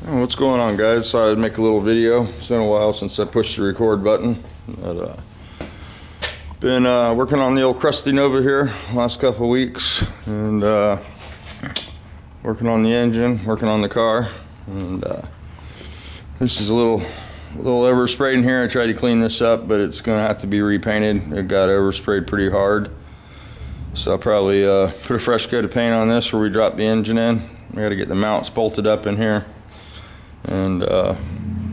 Oh, what's going on, guys? Thought I'd make a little video. It's been a while since I pushed the record button. But, been working on the old Crusty Nova here last couple of weeks, and working on the engine, working on the car, and this is a little oversprayed in here. I tried to clean this up, but it's gonna have to be repainted. It got oversprayed pretty hard, so I'll probably put a fresh coat of paint on this where we drop the engine in. I got to get the mounts bolted up in here, and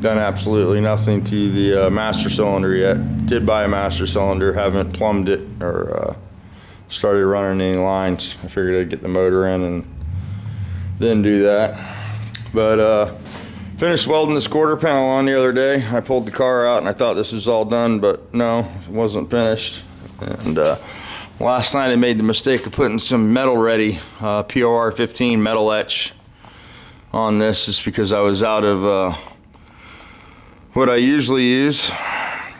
done absolutely nothing to the master cylinder yet. Did buy a master cylinder, haven't plumbed it or started running any lines. I figured I'd get the motor in and then do that. But finished welding this quarter panel on the other day. I pulled the car out and I thought this was all done, but no, it wasn't finished. And last night I made the mistake of putting some metal ready POR 15 metal etch on this, just because I was out of what I usually use,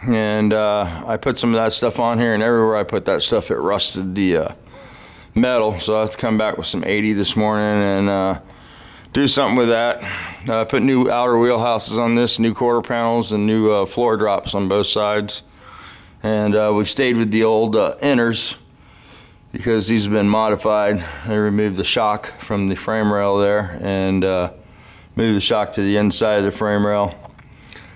and I put some of that stuff on here, and everywhere I put that stuff it rusted the metal, so I have to come back with some 80 this morning and do something with that. Put new outer wheelhouses on this, new quarter panels, and new floor drops on both sides, and we've stayed with the old inners because these have been modified. I removed the shock from the frame rail there and moved the shock to the inside of the frame rail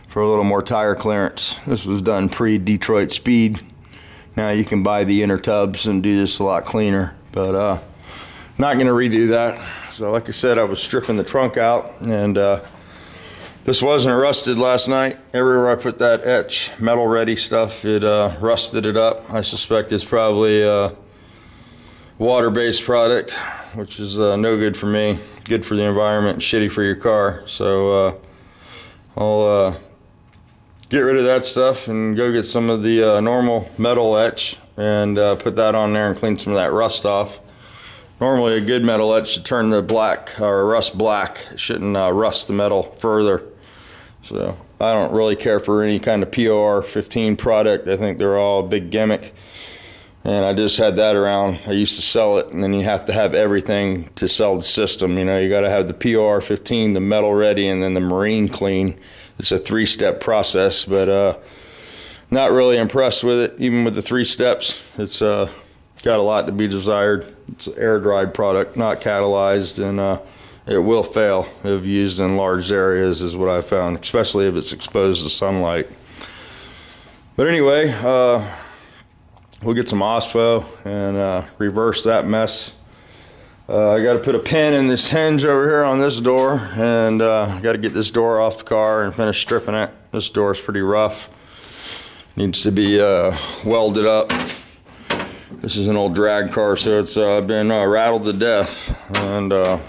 for a little more tire clearance. This was done pre-Detroit Speed. Now you can buy the inner tubs and do this a lot cleaner, but not going to redo that. So like I said, I was stripping the trunk out, and this wasn't rusted last night. Everywhere I put that etch metal ready stuff, it rusted it up. I suspect it's probably water-based product, which is no good for me, good for the environment, shitty for your car. So I'll get rid of that stuff and go get some of the normal metal etch and put that on there and clean some of that rust off. Normally a good metal etch should turn the black or rust black. It shouldn't rust the metal further. So I don't really care for any kind of POR 15 product. I think they're all a big gimmick. And I just had that around. I used to sell it, and then you have to have everything to sell the system. You know, you got to have the POR 15, the metal ready, and then the marine clean. It's a 3-step process, but not really impressed with it. Even with the 3 steps, it's got a lot to be desired. It's an air-dried product, not catalyzed, and it will fail if used in large areas, is what I found, especially if it's exposed to sunlight. But anyway, we'll get some OSPO and reverse that mess. I got to put a pin in this hinge over here on this door, and I got to get this door off the car and finish stripping it. This door is pretty rough. Needs to be welded up. This is an old drag car, so it's been rattled to death. And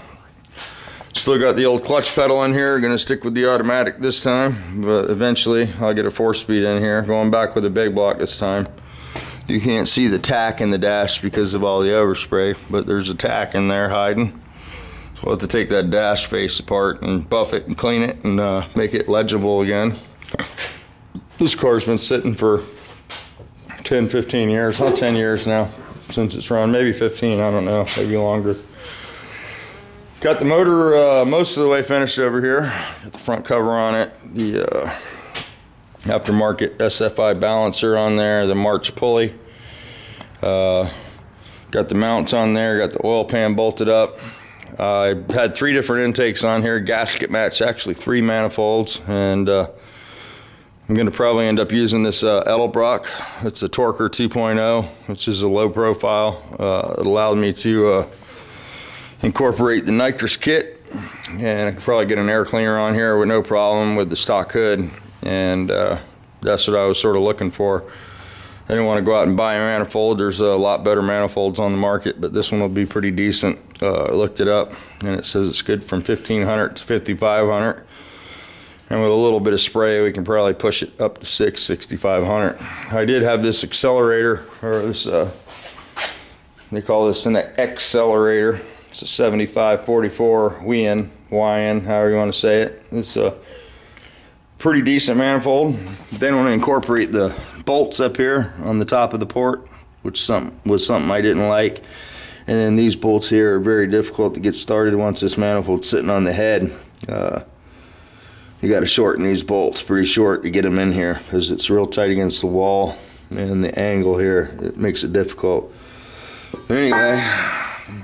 still got the old clutch pedal in here. Gonna stick with the automatic this time, but eventually I'll get a 4-speed in here. Going back with a big block this time. You can't see the tack in the dash because of all the overspray, but there's a tack in there hiding. So we'll have to take that dash face apart and buff it and clean it and make it legible again. This car's been sitting for 10, 15 years, not 10 years now since it's run, maybe 15, I don't know, maybe longer. Got the motor most of the way finished over here. Got the front cover on it, the aftermarket SFI balancer on there, the March pulley. Got the mounts on there, got the oil pan bolted up. I had 3 different intakes on here, gasket match, actually 3 manifolds, and I'm going to probably end up using this Edelbrock. It's a Torquer 2.0, which is a low profile. It allowed me to incorporate the nitrous kit, and I could probably get an air cleaner on here with no problem with the stock hood. And that's what I was sort of looking for. I didn't want to go out and buy a manifold. There's a lot better manifolds on the market, but this one will be pretty decent. I looked it up, and it says it's good from 1500 to 5500. And with a little bit of spray, we can probably push it up to 6500. I did have this accelerator, or this, they call this an accelerator. It's a 7544 YN, however you want to say it. It's a pretty decent manifold. Then want to incorporate the bolts up here on the top of the port, which was something I didn't like. And then these bolts here are very difficult to get started once this manifold's sitting on the head. You got to shorten these bolts pretty short to get them in here, because it's real tight against the wall, and the angle here, it makes it difficult. Anyway,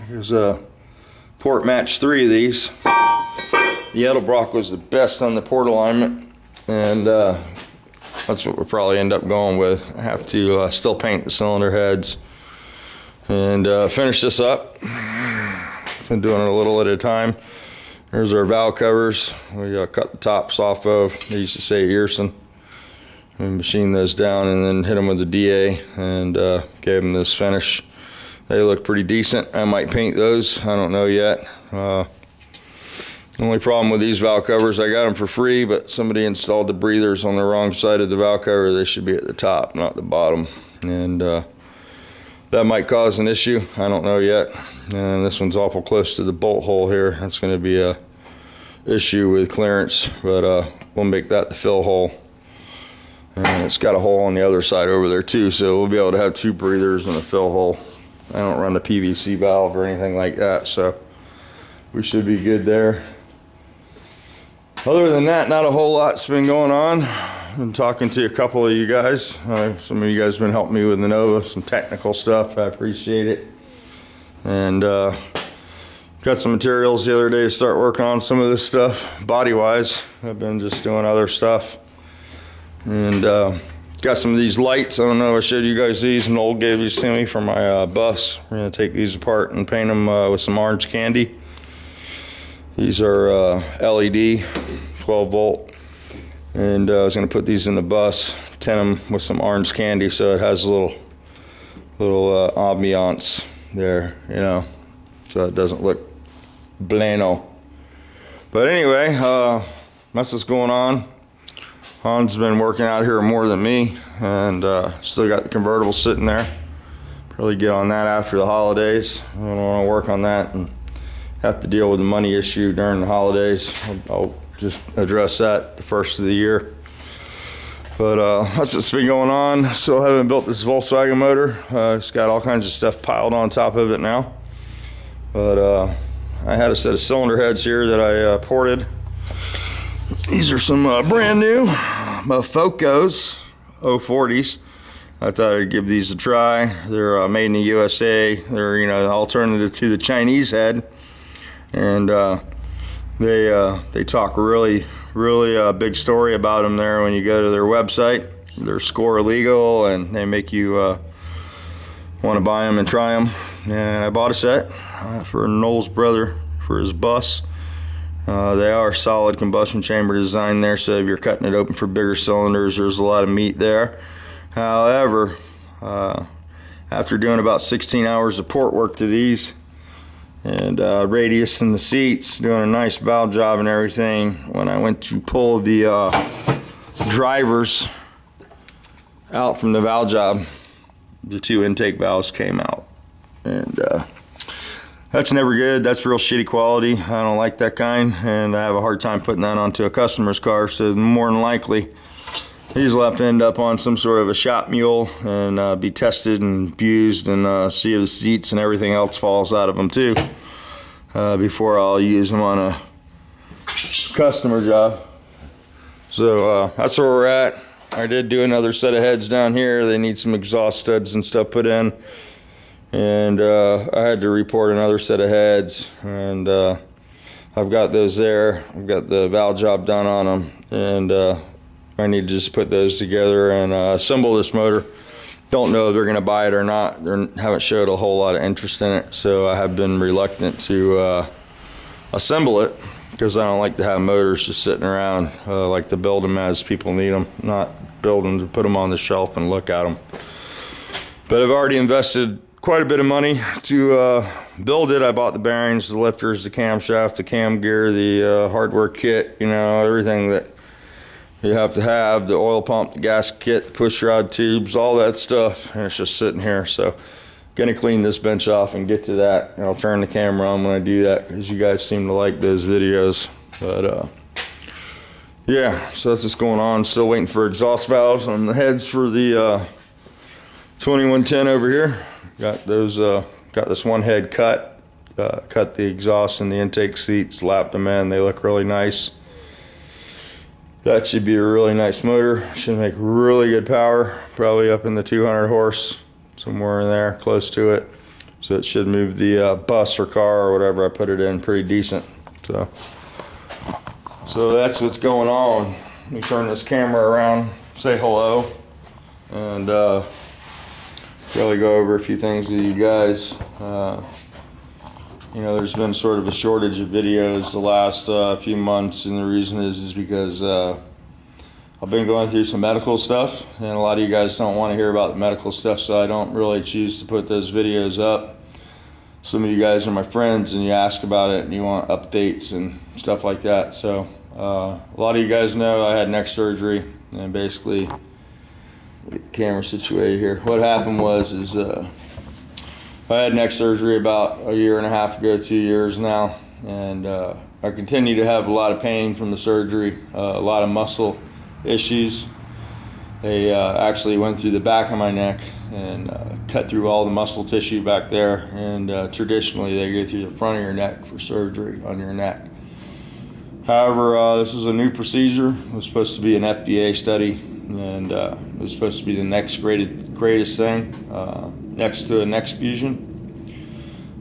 here's a port match 3 of these. The Edelbrock was the best on the port alignment, and that's what we'll probably end up going with. I have to still paint the cylinder heads and finish this up. Been doing it a little at a time. Here's our valve covers. We cut the tops off of, they used to say Earson. We machined those down and then hit them with a DA and gave them this finish. They look pretty decent. I might paint those, I don't know yet. The only problem with these valve covers, I got them for free, but somebody installed the breathers on the wrong side of the valve cover. They should be at the top, not the bottom. And that might cause an issue, I don't know yet. And this one's awful close to the bolt hole here. That's going to be a issue with clearance, but we'll make that the fill hole. And it's got a hole on the other side over there too, so we'll be able to have 2 breathers and a fill hole. I don't run the PVC valve or anything like that, so we should be good there. Other than that, not a whole lot's been going on. I've been talking to a couple of you guys. Some of you guys have been helping me with the Nova, some technical stuff. I appreciate it. And got some materials the other day to start working on some of this stuff body-wise. I've been just doing other stuff. And got some of these lights. I don't know if I showed you guys these. Noel gave these to me for my bus. We're going to take these apart and paint them with some orange candy. These are LED, 12 volt. And I was going to put these in the bus, tint them with some orange candy so it has a little ambiance there, you know, so it doesn't look blano. But anyway, that's what's going on. Han's been working out here more than me, and still got the convertible sitting there. Probably get on that after the holidays. I don't want to work on that and have to deal with the money issue during the holidays. I'll just address that the first of the year. But that's what's been going on. Still haven't built this Volkswagen motor. It's got all kinds of stuff piled on top of it now. But I had a set of cylinder heads here that I ported. These are some brand new Focos 040s. I thought I'd give these a try. They're made in the USA. They're, you know, alternative to the Chinese head, and they talk really big story about them there when you go to their website. They're score legal, and they make you want to buy them and try them. And I bought a set for Noel's brother for his bus. They are solid combustion chamber design there, so if you're cutting it open for bigger cylinders, there's a lot of meat there. However, after doing about 16 hours of port work to these, and radius in the seats, doing a nice valve job and everything, when I went to pull the drivers out from the valve job, the 2 intake valves came out, and that's never good. That's real shitty quality. I don't like that kind, and I have a hard time putting that onto a customer's car, so more than likely these will have to end up on some sort of a shop mule and be tested and abused, and see if the seats and everything else falls out of them too, before I'll use them on a customer job. So that's where we're at. I did do another set of heads down here. They need some exhaust studs and stuff put in, and I had to report another set of heads, and I've got those there. I've got the valve job done on them, and I need to just put those together and assemble this motor. Don't know if they're going to buy it or not. They haven't showed a whole lot of interest in it, so I have been reluctant to assemble it, because I don't like to have motors just sitting around. I like to build them as people need them, not build them to put them on the shelf and look at them. But I've already invested quite a bit of money to build it. I bought the bearings, the lifters, the camshaft, the cam gear, the hardware kit, you know, everything that you have to have, the oil pump, the gas kit, the push rod tubes, all that stuff, and it's just sitting here. So gonna clean this bench off and get to that, and I'll turn the camera on when I do that, because you guys seem to like those videos. But yeah, so that's what's going on. Still waiting for exhaust valves on the heads for the 2110 over here. Got those, got this one head cut, cut the exhaust and the intake seats, slapped them in. They look really nice. That should be a really nice motor. Should make really good power, probably up in the 200 horse, somewhere in there, close to it. So it should move the bus or car or whatever I put it in pretty decent. So that's what's going on. Let me turn this camera around, say hello, and really go over a few things with you guys. You know, there's been sort of a shortage of videos the last few months, and the reason is because I've been going through some medical stuff, and a lot of you guys don't want to hear about the medical stuff, so I don't really choose to put those videos up. Some of you guys are my friends, and you ask about it, and you want updates and stuff like that. So a lot of you guys know I had neck surgery, and basically, get the camera situated here. What happened was I had neck surgery about a year and a half ago, 2 years now, and I continue to have a lot of pain from the surgery, a lot of muscle issues. They actually went through the back of my neck and cut through all the muscle tissue back there, and traditionally they go through the front of your neck for surgery on your neck. However, this is a new procedure. It was supposed to be an FDA study, and it was supposed to be the next greatest thing, next to a neck fusion.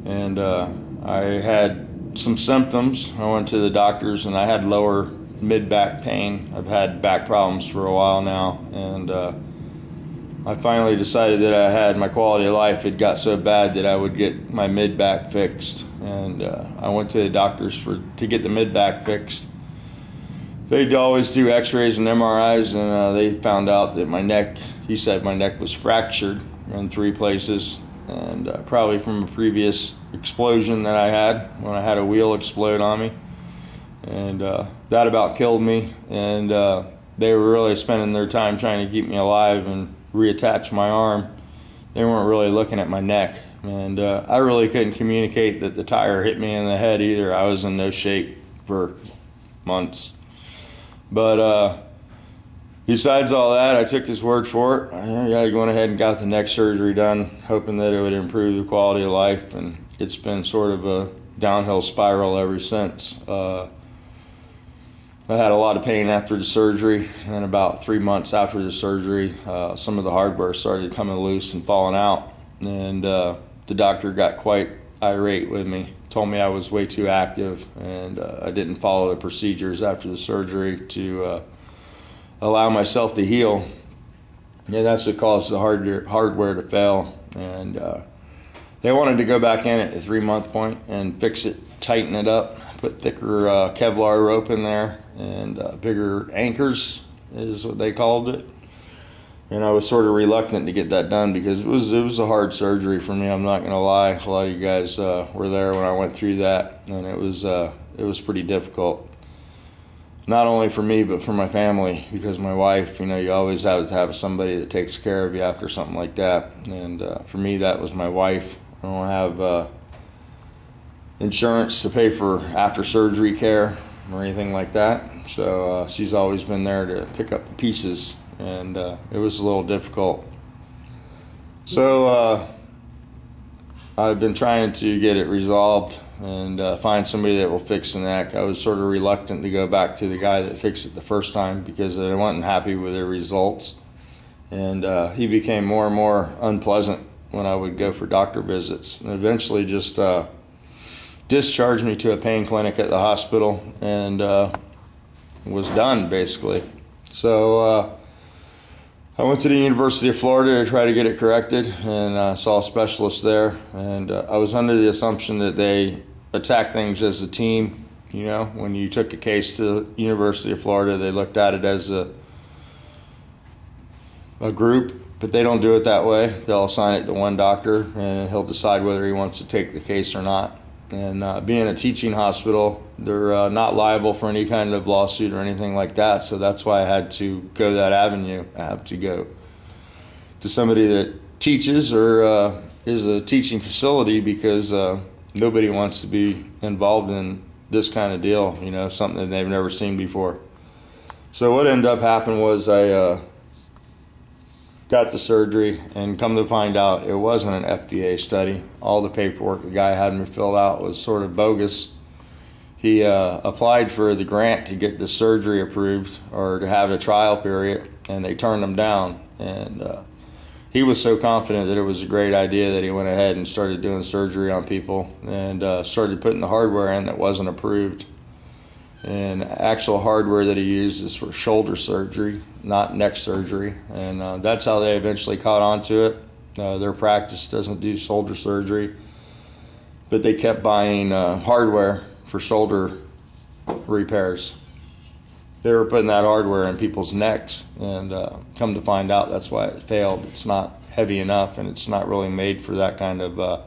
And I had some symptoms. I went to the doctors, and I had lower mid-back pain. I've had back problems for a while now, and I finally decided that I had my quality of life. It got so bad that I would get my mid-back fixed, and I went to the doctors to get the mid-back fixed. They'd always do x-rays and MRIs, and they found out that my neck, he said my neck was fractured in 3 places, and probably from a previous explosion that I had when I had a wheel explode on me. And that about killed me, and they were really spending their time trying to keep me alive and reattach my arm. They weren't really looking at my neck, and I really couldn't communicate that the tire hit me in the head either. I was in no shape for months. But besides all that, I took his word for it. I went ahead and got the neck surgery done, hoping that it would improve the quality of life, and it's been sort of a downhill spiral ever since. I had a lot of pain after the surgery, and about 3 months after the surgery, some of the hardware started coming loose and falling out, and the doctor got quite irate with me, told me I was way too active, and I didn't follow the procedures after the surgery to allow myself to heal. And that's what caused the hardware to fail, and they wanted to go back in at the 3-month point and fix it, tighten it up, put thicker Kevlar rope in there, and bigger anchors is what they called it. And I was sort of reluctant to get that done because it was a hard surgery for me. I'm not going to lie. A lot of you guys were there when I went through that, and it was pretty difficult. Not only for me, but for my family, because my wife, you know, you always have to have somebody that takes care of you after something like that. And for me, that was my wife. I don't have insurance to pay for after surgery care or anything like that, so she's always been there to pick up the pieces, and it was a little difficult. So I've been trying to get it resolved and find somebody that will fix the neck. I was sort of reluctant to go back to the guy that fixed it the first time because I wasn't happy with their results, and he became more and more unpleasant when I would go for doctor visits, and eventually just discharged me to a pain clinic at the hospital, and was done basically. So I went to the University of Florida to try to get it corrected, and saw a specialist there, and I was under the assumption that they attack things as a team. You know, when you took a case to the University of Florida, they looked at it as a group, but they don't do it that way. They'll assign it to one doctor, and he'll decide whether he wants to take the case or not. And being a teaching hospital, they're not liable for any kind of lawsuit or anything like that, so that's why I had to go that avenue. I have to go to somebody that teaches or is a teaching facility, because nobody wants to be involved in this kind of deal, you know, something that they've never seen before. So what ended up happening was I got the surgery, and come to find out it wasn't an FDA study. All the paperwork the guy had me fill out was sort of bogus. he applied for the grant to get the surgery approved or to have a trial period, and they turned him down. And he was so confident that it was a great idea that he went ahead and started doing surgery on people and started putting the hardware in that wasn't approved. And actual hardware that he used is for shoulder surgery, not neck surgery. And that's how they eventually caught on to it. Their practice doesn't do shoulder surgery, but they kept buying hardware for shoulder repairs. They were putting that hardware in people's necks, and come to find out that's why it failed. It's not heavy enough, and it's not really made for that kind of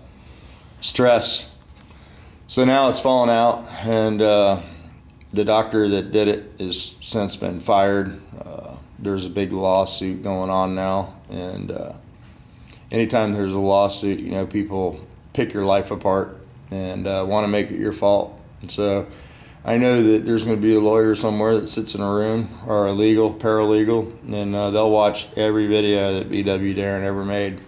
stress. So now it's fallen out, and the doctor that did it has since been fired. There's a big lawsuit going on now, and anytime there's a lawsuit, you know, people pick your life apart and want to make it your fault. And so I know that there's going to be a lawyer somewhere that sits in a room, or a legal, paralegal, and they'll watch every video that vwdarrin ever made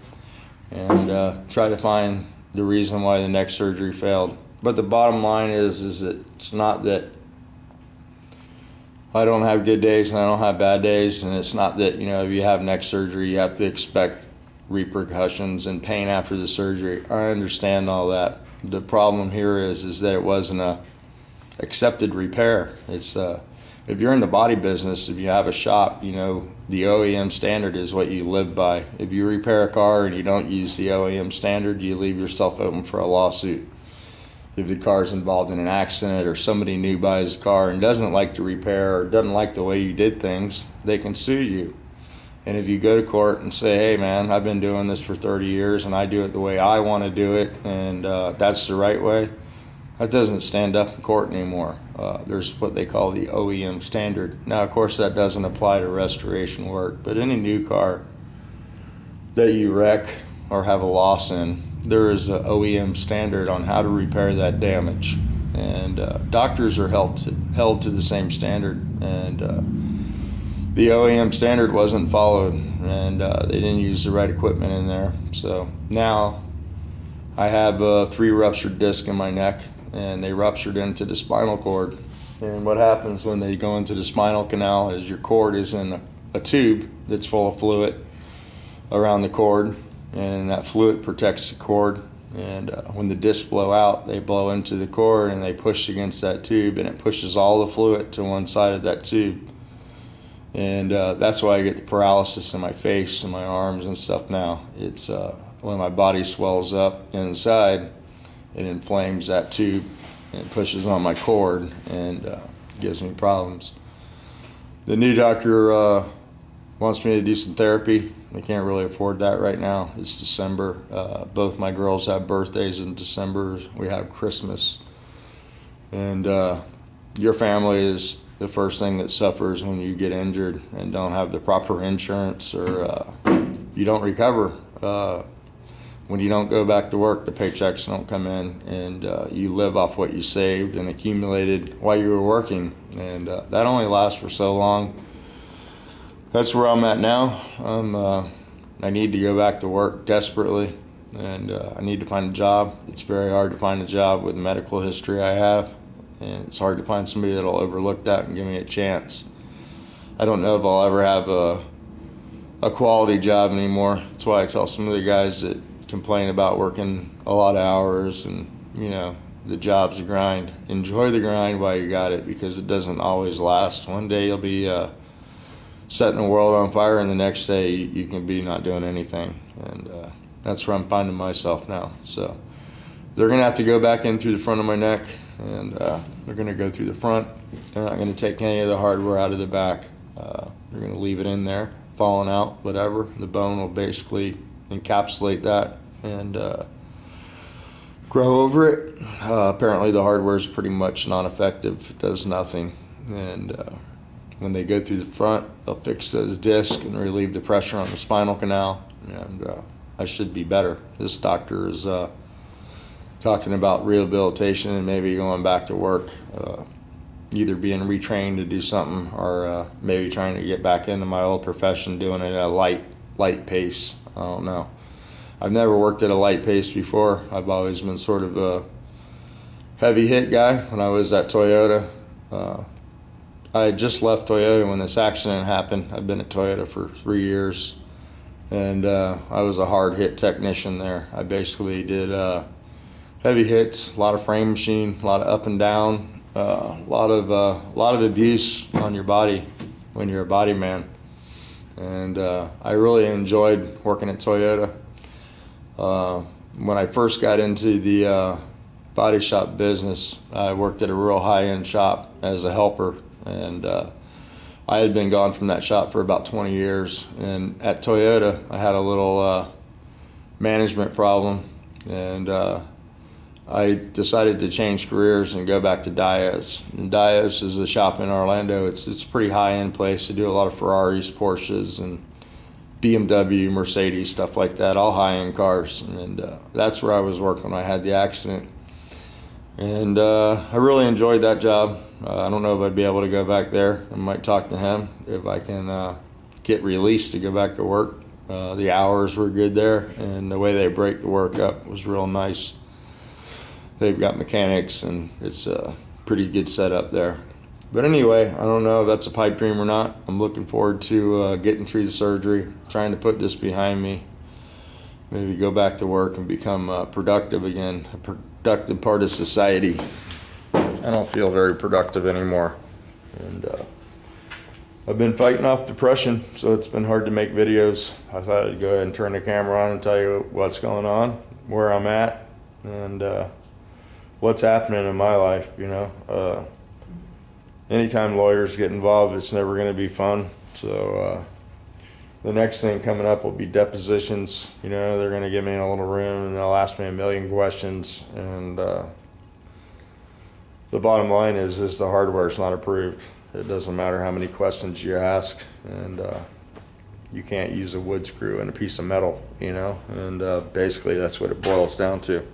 and try to find the reason why the neck surgery failed. But the bottom line is that it's not that I don't have good days and I don't have bad days, and it's not that, you know, if you have neck surgery you have to expect repercussions and pain after the surgery. I understand all that. The problem here is that it wasn't a accepted repair. It's if you're in the body business, if you have a shop, you know, the OEM standard is what you live by. If you repair a car and you don't use the OEM standard, you leave yourself open for a lawsuit. If the car's involved in an accident or somebody new buys a car and doesn't like to repair or doesn't like the way you did things, they can sue you. And if you go to court and say, hey man, I've been doing this for 30 years and I do it the way I want to do it, and that's the right way, that doesn't stand up in court anymore. There's what they call the OEM standard. Now, of course, that doesn't apply to restoration work, but any new car that you wreck or have a loss in, there is an OEM standard on how to repair that damage. And doctors are held to the same standard. And the OEM standard wasn't followed, and they didn't use the right equipment in there. So now I have 3 ruptured discs in my neck, and they ruptured into the spinal cord. And what happens when they go into the spinal canal is your cord is in a tube that's full of fluid around the cord, and that fluid protects the cord. And when the discs blow out, they blow into the cord and they push against that tube, and it pushes all the fluid to one side of that tube. And that's why I get the paralysis in my face and my arms and stuff now. It's when my body swells up inside, it inflames that tube and pushes on my cord and gives me problems. The new doctor wants me to do some therapy. I can't really afford that right now. It's December. Both my girls have birthdays in December. We have Christmas. And your family is the first thing that suffers when you get injured and don't have the proper insurance, or you don't recover. When you don't go back to work, the paychecks don't come in, and you live off what you saved and accumulated while you were working. And that only lasts for so long. That's where I'm at now. I need to go back to work desperately, and I need to find a job. It's very hard to find a job with the medical history I have, and it's hard to find somebody that'll overlook that and give me a chance. I don't know if I'll ever have a quality job anymore. That's why I tell some of the guys that complain about working a lot of hours and, you know, the job's a grind. Enjoy the grind while you got it, because it doesn't always last. One day you'll be setting the world on fire, and the next day you can be not doing anything. And that's where I'm finding myself now. So they're gonna have to go back in through the front of my neck, and they're gonna go through the front. They're not gonna take any of the hardware out of the back. They're gonna leave it in there, falling out, whatever. The bone will basically encapsulate that and grow over it. Apparently the hardware is pretty much non-effective. It does nothing. And when they go through the front, they'll fix those discs and relieve the pressure on the spinal canal, and I should be better. This doctor is talking about rehabilitation and maybe going back to work, either being retrained to do something, or maybe trying to get back into my old profession, doing it at a light pace. I don't know. I've never worked at a light pace before. I've always been sort of heavy hit guy when I was at Toyota. I had just left Toyota when this accident happened. I've been at Toyota for 3 years, and I was a hard hit technician there. I basically did heavy hits, a lot of frame machine, a lot of up and down, a lot of abuse on your body when you're a body man. And I really enjoyed working at Toyota. When I first got into the body shop business, I worked at a real high-end shop as a helper, and I had been gone from that shop for about 20 years. And at Toyota, I had a little management problem, and I decided to change careers and go back to Diaz. And Diaz is a shop in Orlando. It's a pretty high-end place. They do a lot of Ferraris, Porsches, and BMW, Mercedes, stuff like that, all high-end cars. And that's where I was working when I had the accident. And I really enjoyed that job. I don't know if I'd be able to go back there. I might talk to him if I can get released to go back to work. The hours were good there, and the way they break the work up was real nice. They've got mechanics, and it's a pretty good setup there. But anyway, I don't know if that's a pipe dream or not. I'm looking forward to getting through the surgery, trying to put this behind me, maybe go back to work and become productive again, a productive part of society. I don't feel very productive anymore. And I've been fighting off depression, so it's been hard to make videos. I thought I'd go ahead and turn the camera on and tell you what's going on, where I'm at, and what's happening in my life, you know. Anytime lawyers get involved, it's never going to be fun. So the next thing coming up will be depositions. You know, they're going to give me in a little room and they'll ask me a million questions. And the bottom line is the hardware's not approved. It doesn't matter how many questions you ask, and you can't use a wood screw and a piece of metal, you know. And basically that's what it boils down to.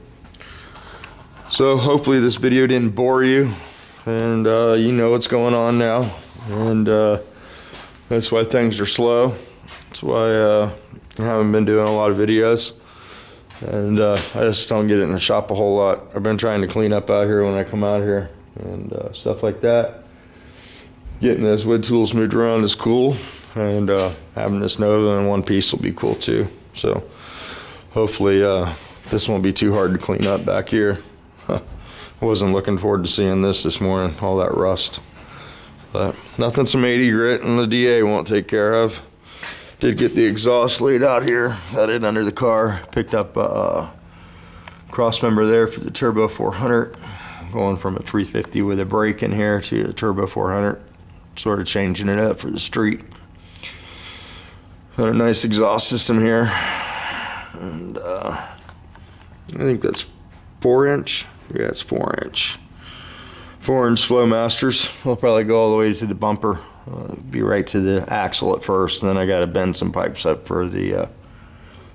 So hopefully this video didn't bore you, and you know what's going on now, and that's why things are slow. That's why I haven't been doing a lot of videos, and I just don't get it in the shop a whole lot. I've been trying to clean up out here when I come out here and stuff like that. Getting those wood tools moved around is cool, and having this Nova in one piece will be cool too. So hopefully this won't be too hard to clean up back here. I wasn't looking forward to seeing this morning, all that rust. But nothing some 80 grit and the DA won't take care of. Did get the exhaust laid out here, got it under the car. Picked up a cross member there for the Turbo 400. Going from a 350 with a brake in here to a Turbo 400. Sort of changing it up for the street. Got a nice exhaust system here. And I think that's 4-inch. Yeah, it's 4-inch. 4-inch Flowmasters. I'll probably go all the way to the bumper. Be right to the axle at first, and then I got to bend some pipes up for the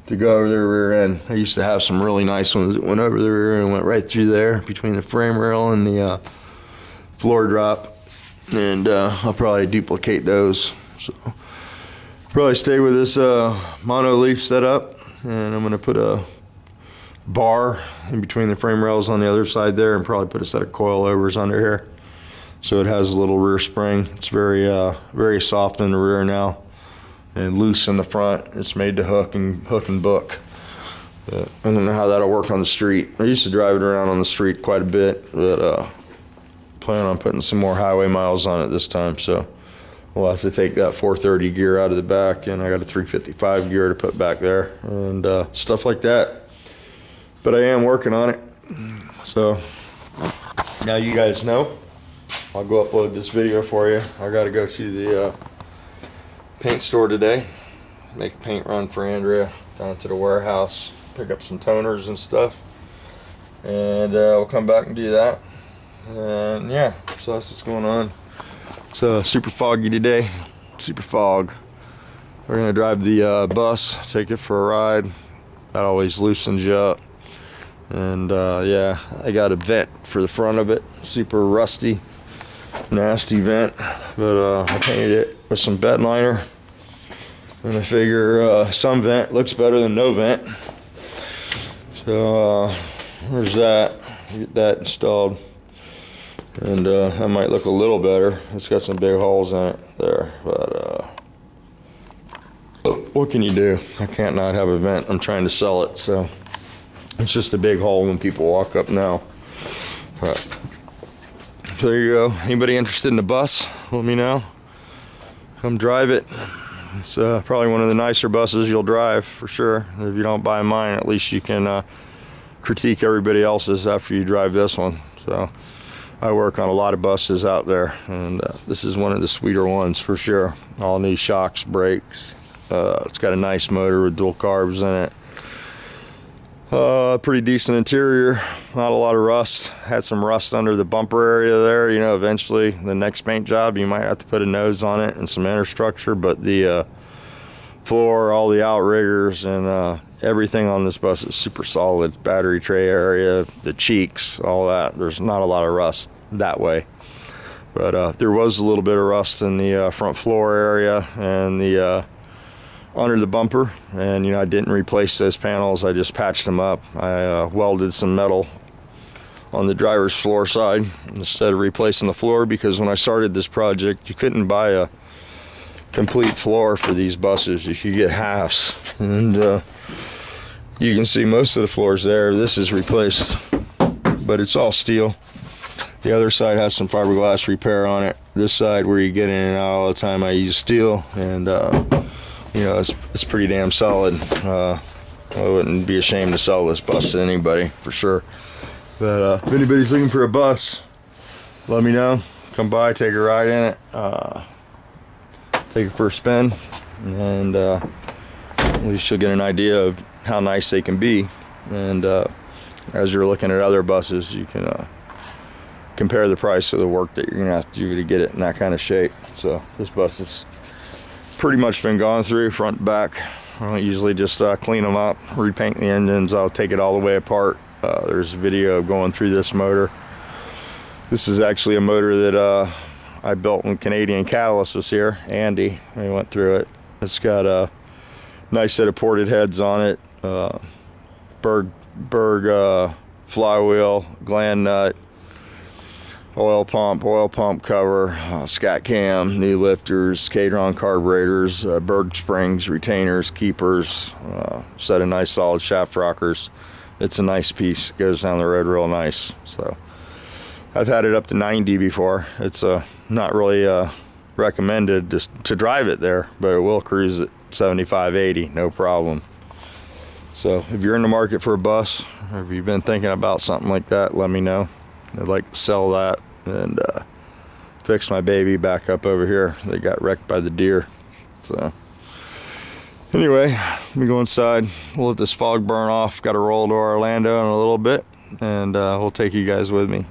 to go over the rear end. I used to have some really nice ones that went over the rear end and went right through there between the frame rail and the floor drop. And I'll probably duplicate those. So probably stay with this mono leaf setup, and I'm going to put a bar in between the frame rails on the other side there, and probably put a set of coilovers under here, so it has a little rear spring. It's very very soft in the rear now and loose in the front. It's made to hook and book. I don't know how that'll work on the street. I used to drive it around on the street quite a bit, but plan on putting some more highway miles on it this time, so we'll have to take that 430 gear out of the back, and I got a 355 gear to put back there, and stuff like that. But I am working on it, so now you guys know. I'll go upload this video for you. I got to go to the paint store today, make a paint run for Andrea down to the warehouse, pick up some toners and stuff, and we'll come back and do that. And yeah, so that's what's going on. It's super foggy today, super fog. We're gonna drive the bus, take it for a ride. That always loosens you up. And yeah, I got a vent for the front of it, super rusty, nasty vent, but I painted it with some bed liner, and I figure some vent looks better than no vent. So there's that. get that installed. And that might look a little better. It's got some big holes in it there, but what can you do? I can't not have a vent. I'm trying to sell it, so it's just a big hole when people walk up now. But so there you go. Anybody interested in the bus, let me know. Come drive it. It's probably one of the nicer buses you'll drive for sure. If you don't buy mine, at least you can critique everybody else's after you drive this one. So I work on a lot of buses out there, and this is one of the sweeter ones for sure. All new shocks, brakes. It's got a nice motor with dual carbs in it. Pretty decent interior, not a lot of rust. Had some rust under the bumper area there. You know, eventually the next paint job you might have to put a nose on it and some inner structure, but the floor, all the outriggers, and everything on this bus is super solid. Battery tray area, the cheeks, all that. There's not a lot of rust that way, but there was a little bit of rust in the front floor area and the under the bumper, and you know, I didn't replace those panels. I just patched them up. I welded some metal on the driver's floor side instead of replacing the floor, because when I started this project you couldn't buy a complete floor for these buses. You could get halves, and you can see most of the floors there. This is replaced, but it's all steel. The other side has some fiberglass repair on it. This side, where you get in and out all the time, I use steel, and you know, it's pretty damn solid. I wouldn't be ashamed to sell this bus to anybody for sure. But if anybody's looking for a bus, let me know. Come by, take a ride in it, take it for a spin, and at least you'll get an idea of how nice they can be. And as you're looking at other buses, you can compare the price of the work that you're gonna have to do to get it in that kind of shape. So this bus is pretty much been gone through front and back. I don't usually just clean them up, repaint the engines. I'll take it all the way apart. There's a video going through this motor. This is actually a motor that I built when Canadian Catalyst was here. Andy, we went through it. It's got a nice set of ported heads on it. Berg flywheel, gland nut, oil pump cover, scat cam, new lifters, Cadron carburetors, Berg springs, retainers, keepers, set of nice solid shaft rockers. It's a nice piece. It goes down the road real nice. So I've had it up to 90 before. It's not really recommended to drive it there, but it will cruise at 75, 80, no problem. So if you're in the market for a bus, or if you've been thinking about something like that, let me know. I'd like to sell that and fix my baby back up over here. They got wrecked by the deer. So anyway, let me go inside. We'll let this fog burn off. Got to roll to Orlando in a little bit, and we'll take you guys with me.